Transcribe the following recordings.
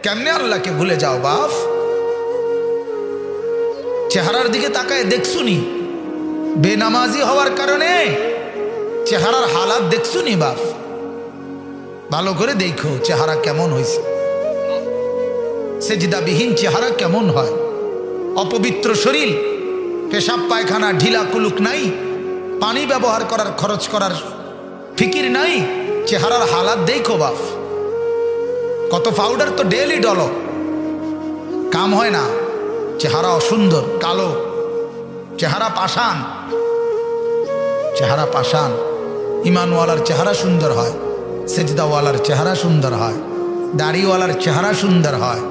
কেমনে আল্লাহকে ভুলে যাও বাপ? চেহারার দিকে তাকায় দেখছুনি? বেনামাজি হওয়ার কারণে চেহারার হালাত দেখছুনি বাপ? ভালো করে দেখো চেহারা কেমন হয়েছে। সেজদাবিহীন চেহারা কেমন হয়? অপবিত্র শরীর, পেশাব পায়খানা ঢিলা কুলুক নাই, পানি ব্যবহার করার খরচ করার ফিকির নাই, চেহারার হালাত দেখো বাপ। কত পাউডার তো ডেলি ডলো, কাম হয় না। চেহারা অসুন্দর, কালো, চেহারা পাষাণ, চেহারা পাষাণ। ইমানওয়ালার চেহারা সুন্দর হয়, সেজদাওয়ালার চেহারা সুন্দর হয়, দাড়িওয়ালার চেহারা সুন্দর হয়,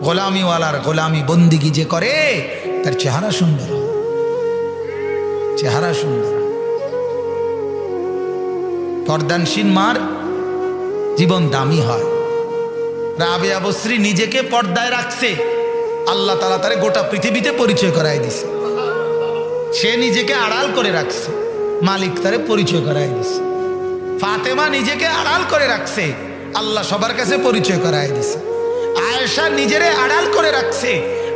গোলামিওয়ালার গোলামি বন্দিগি যে করে তার চেহারা সুন্দর হয়, চেহারা সুন্দর। পর্দানশীল মার জীবন দামি হয়। রাবেয়া বসরি নিজেকে পর্দায় রাখছে, আল্লাহ তাআলা তারে গোটা পৃথিবীতে পরিচয় করাই দিছে। সে নিজেকে আড়াল করে রাখছে, মালিক তারে পরিচয় করাই দিছে। ফাতেমা নিজেকে আড়াল করে রাখছে, আল্লাহ সবার কাছে পরিচয় করাই দিছে। আয়েশা নিজেরে আড়াল করে রাখছে,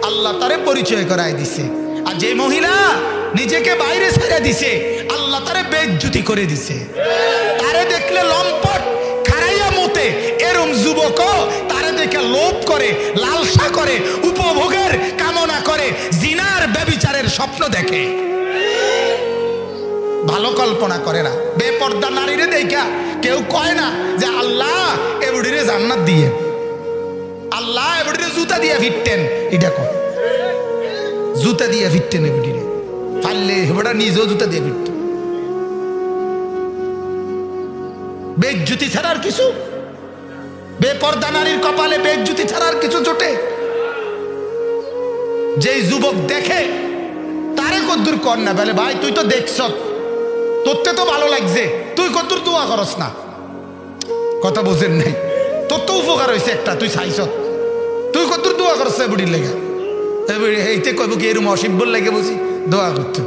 আল্লাহ তারে পরিচয় করাই দিছে। আর যে মহিলা নিজেকে বাইরে ছেড়ে দিছে, আল্লাহ তারে বেইজ্জতি করে দিছে। তারে দেখলে লম্পট খারাইয়া মতে এরম যুবক তারে দেখে লোভ করে, লালসা করে, উপভোগের কামনা করে, জিনার ব্যভিচারের স্বপ্ন দেখে, ভালো কল্পনা করে না। বেপর্দা নারীরে দেখা কেউ কয় না যে আল্লাহ এবুড়িরে জান্নাত দিয়ে, আল্লাহ এবুড়িরে জুতা দিয়ে ফিরতেন। এটা কয় জুতা দিয়ে ফিরতেন, এবুড়িরে পারলে হেবড়া নিজেও জুতা দিয়ে ফিরত। বেজ্জুতি ছাড়ার কিছু, বেপর্দা নারীর কপালে বেজ্জুতি ছাড়ার কিছু জোটে? যেই যুবক দেখে তারে কদ্দুর কর না বলে, ভাই তুই তো দেখছ, তোরতে তো ভালো লাগছে, তুই কদ্দুর দোয়া করস না। কথা বোঝেন নাই? তোর তো উপকার হয়েছে একটা, তুই চাইছ, তুই কদ্দুর দোয়া করছ বুড়ির লেগে? এইতে কইব কি এরম অসিব্বর লেগে বসি দোয়া করতো?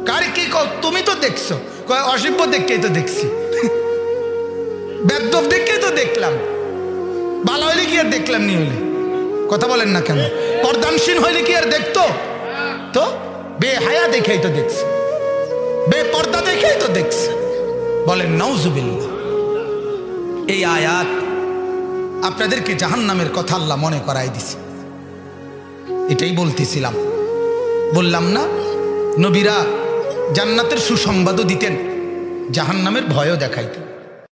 কারে কি কও? তুমি তো দেখছো। কয় অসিব্য দেখকেই তো দেখছি, বেদ্যপ দেখকেই তো দেখলাম, ভালো হইলে কি আর দেখলাম নি হইলে? কথা বলেন না কেন? পর্দানশীল হইলে কি আর দেখতো? তো বেহায়া দেখেই তো দেখছে, বেপর্দা দেখেই তো দেখছে। বলেন নাউজুবিল্লাহ। এই আয়াত আপনাদেরকে জাহান্নামের কথা আল্লাহ মনে করাই দিছে। এটাই বলতেছিলাম, বললাম না নবীরা জান্নাতের সুসংবাদও দিতেন, জাহান্নামের ভয়ও দেখাইতেন।